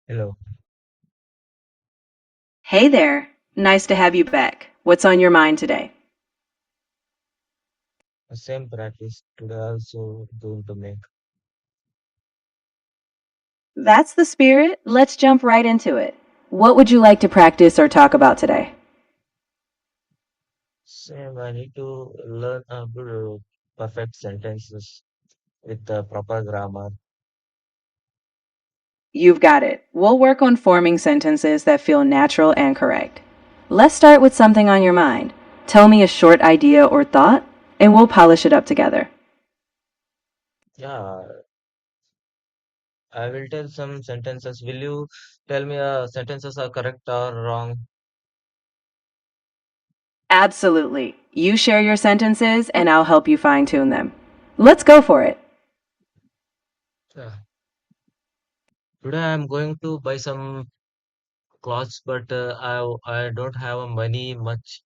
Hello. Hey there. Nice to have you back. What's on your mind today? Same practice. Today also going to make That's the spirit. Let's jump right into it. What would you like to practice or talk about today? same. I need to learn good perfect sentences with the proper grammar. You've got it. We'll work on forming sentences that feel natural and correct. Let's start with something on your mind. Tell me a short idea or thought, and we'll polish it up together. Yeah, I will tell some sentences. Will you tell me sentences are correct or wrong? Absolutely. You share your sentences, and I'll help you fine tune them. Let's go for it. Yeah. Today I'm going to buy some clothes, but I don't have money much.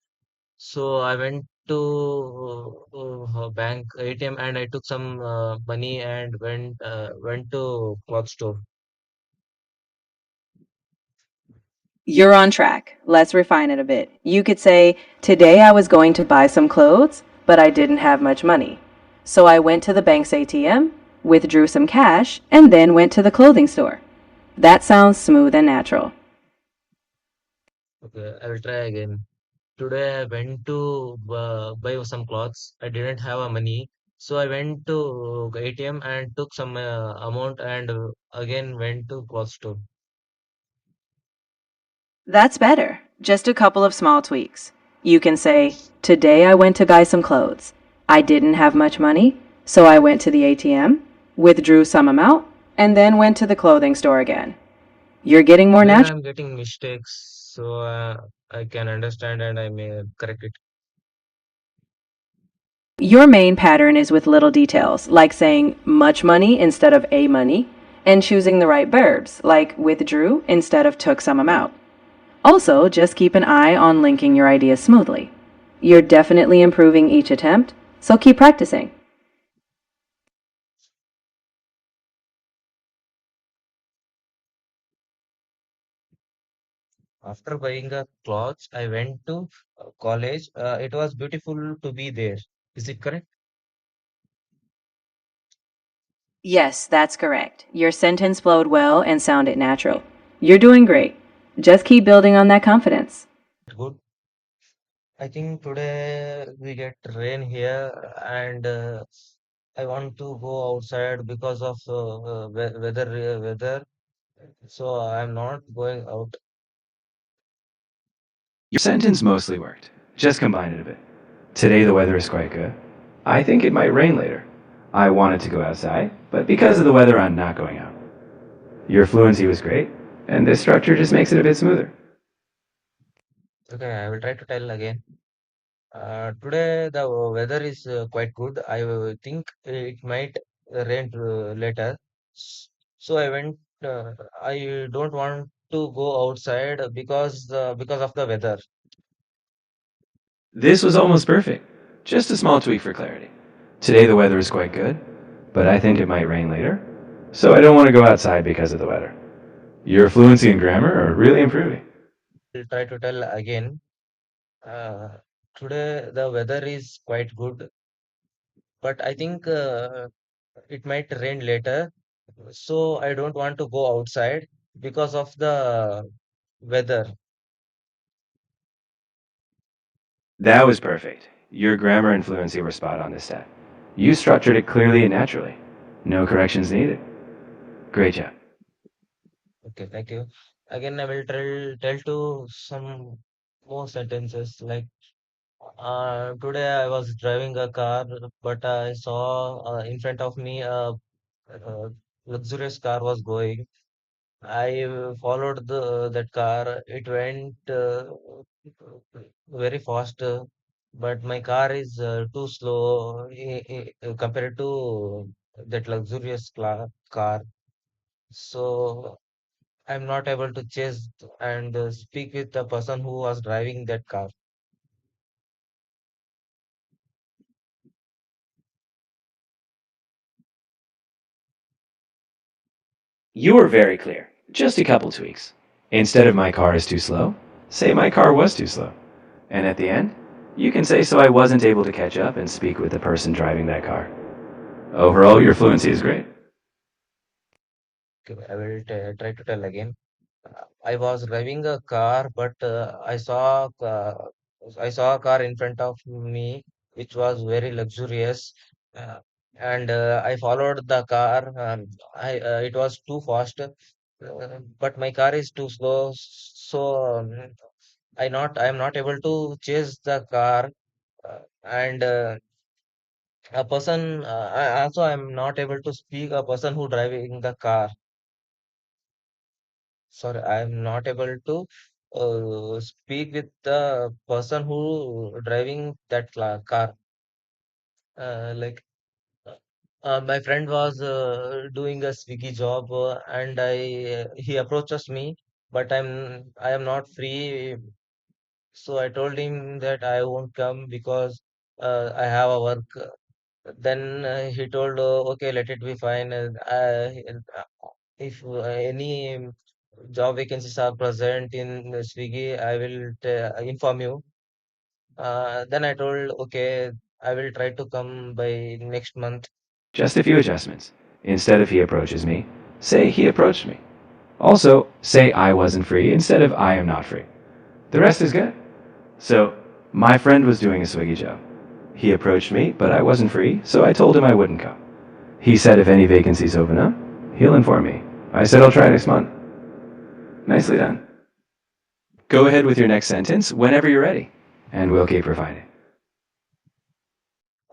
So I went to bank ATM and I took some money and went to cloth store. You're on track. Let's refine it a bit. You could say, today I was going to buy some clothes, but I didn't have much money. So I went to the bank's ATM, withdrew some cash, and then went to the clothing store. That sounds smooth and natural. Okay, I will try again. Today I went to buy some clothes. I didn't have a money, so I went to ATM and took some amount and again went to cloth store. That's better. Just a couple of small tweaks. You can say, today I went to buy some clothes. I didn't have much money, so I went to the ATM, withdrew some amount, and then went to the clothing store again. You're getting more Where natural. I'm getting mistakes, so I can understand and I may correct it. Your main pattern is with little details, like saying much money instead of a money, and choosing the right verbs, like withdrew instead of took some amount. Also, just keep an eye on linking your ideas smoothly. You're definitely improving each attempt, so keep practicing. After buying a clothes, I went to college. It was beautiful to be there. Is it correct? Yes, that's correct. Your sentence flowed well and sounded natural. You're doing great. Just keep building on that confidence. Good. I think today we get rain here, and I want to go outside because of weather. So I'm not going out. Your sentence mostly worked. Just combine it a bit. Today the weather is quite good. I think it might rain later. I wanted to go outside, but because of the weather, I'm not going out. Your fluency was great, and this structure just makes it a bit smoother. Okay, I will try to tell again. Today the weather is quite good. I think it might rain later. S- So I went. I don't want to go outside because of the weather. This was almost perfect. Just a small tweak for clarity. Today the weather is quite good, but I think it might rain later, so I don't want to go outside because of the weather. Your fluency and grammar are really improving. I'll try to tell again. Uh, Today the weather is quite good, but I think it might rain later. So I don't want to go outside because of the weather. That was perfect. Your grammar and fluency were spot on this set. You structured it clearly and naturally. No corrections needed. Great job. Okay, thank you. Again, I will tell to some more sentences like today I was driving a car, but I saw in front of me a luxurious car was going. I followed the that car. It went very fast, but my car is too slow compared to that luxurious car. So I'm not able to chase and speak with the person who was driving that car. You were very clear. Just a couple tweaks. Instead of my car is too slow, say my car was too slow. And at the end, you can say so I wasn't able to catch up and speak with the person driving that car. Overall, your fluency is great. Okay, I will try to tell again. I was driving a car, but I saw a car in front of me, which was very luxurious, uh, and I followed the car. It was too fast, but my car is too slow, so I am not able to chase the car, and a person. Also, I am not able to speak a person who driving the car. Sorry, I'm not able to speak with the person who driving that car. Like my friend was doing a Swiggy job, and he approaches me, but I am not free. So I told him that I won't come because I have a work. Then he told, okay, let it be fine. If any job vacancies are present in Swiggy, I will inform you. Then I told, okay, I will try to come by next month. Just a few adjustments. Instead of he approaches me, say he approached me. Also, say I wasn't free instead of I am not free. The rest is good. So, my friend was doing a Swiggy job. He approached me, but I wasn't free, so I told him I wouldn't come. He said if any vacancies open up, he'll inform me. I said I'll try next month. Nicely done. Go ahead with your next sentence whenever you're ready, and we'll keep refining.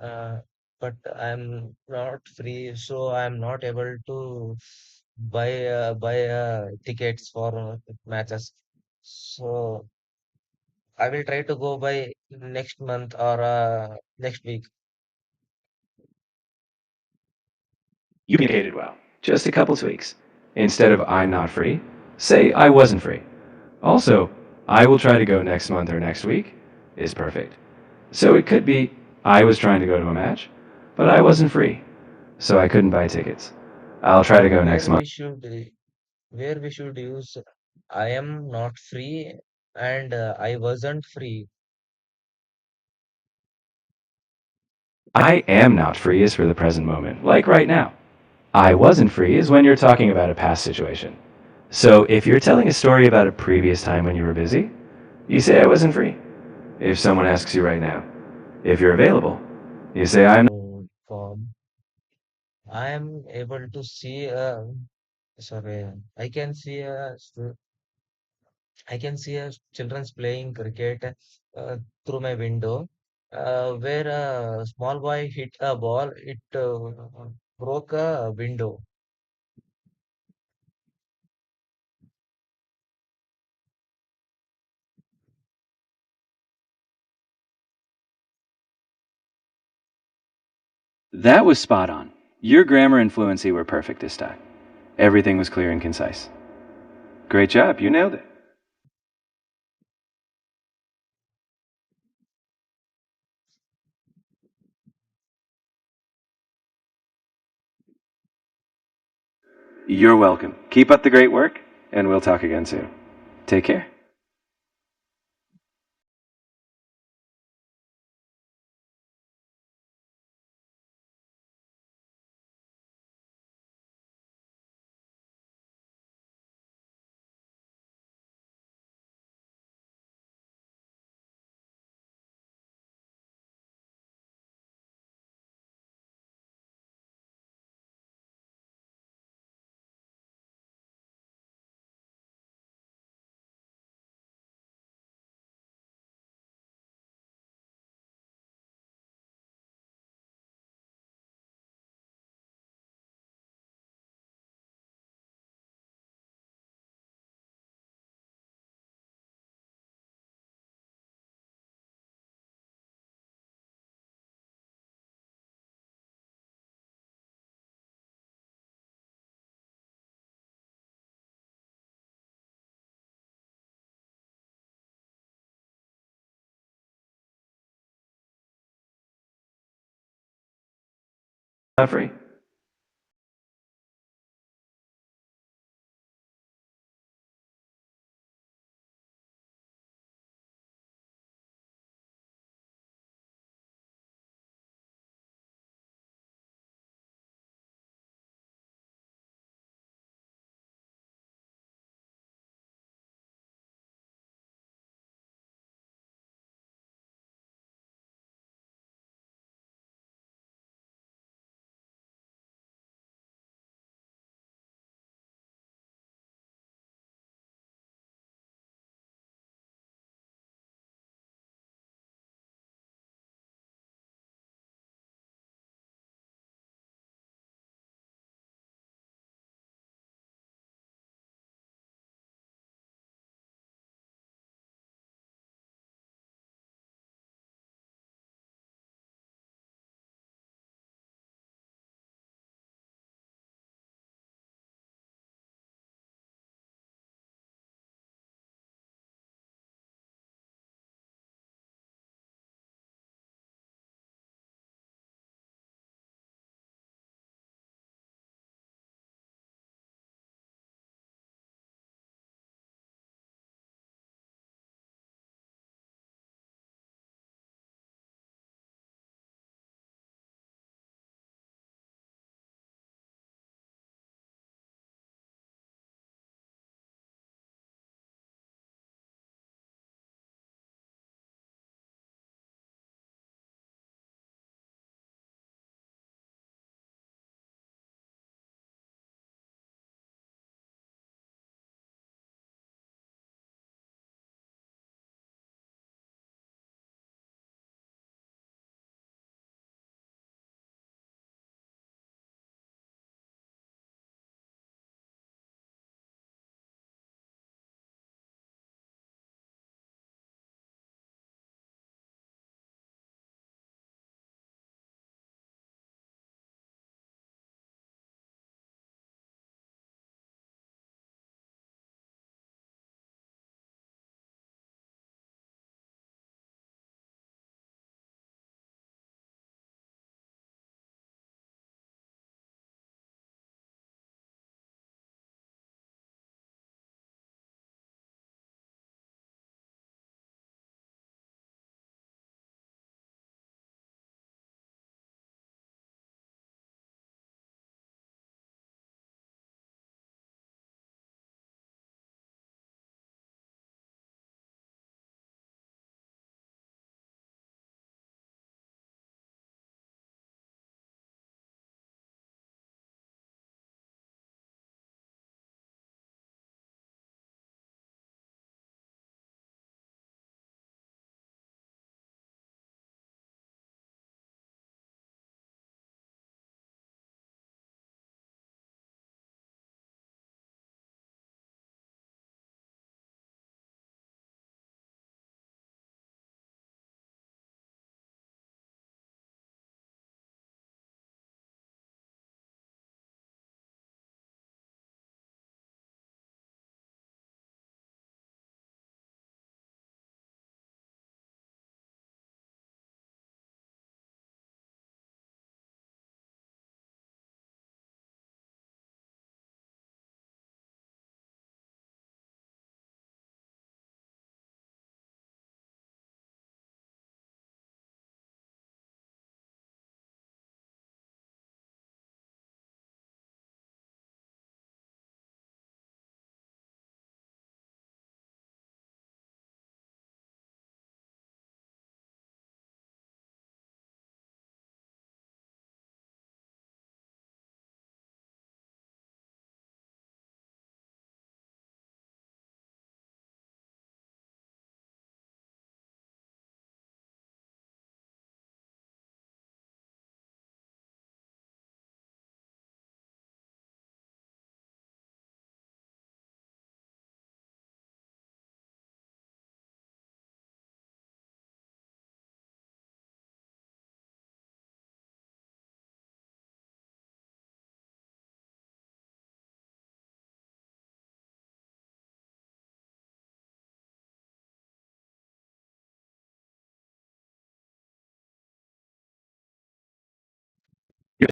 Uh, but I'm not free, so I'm not able to buy tickets for matches. So I will try to go by next month or next week. You communicated well. Just a couple tweaks. Instead of I'm not free, say I wasn't free. Also, I will try to go next month or next week is perfect. So it could be I was trying to go to a match, but I wasn't free, so I couldn't buy tickets. I'll try to go next Where month. we should where we should use I am not free and I wasn't free. I am not free is for the present moment, like right now. I wasn't free is when you're talking about a past situation. So if you're telling a story about a previous time when you were busy, you say I wasn't free. If someone asks you right now, if you're available, you say I'm not. Form. I am able to see sorry, I can see children's playing cricket through my window, where a small boy hit a ball. It broke a window. That was spot on. Your grammar and fluency were perfect this time. Everything was clear and concise. Great job, you nailed it. You're welcome. Keep up the great work, and we'll talk again soon. Take care. Not free.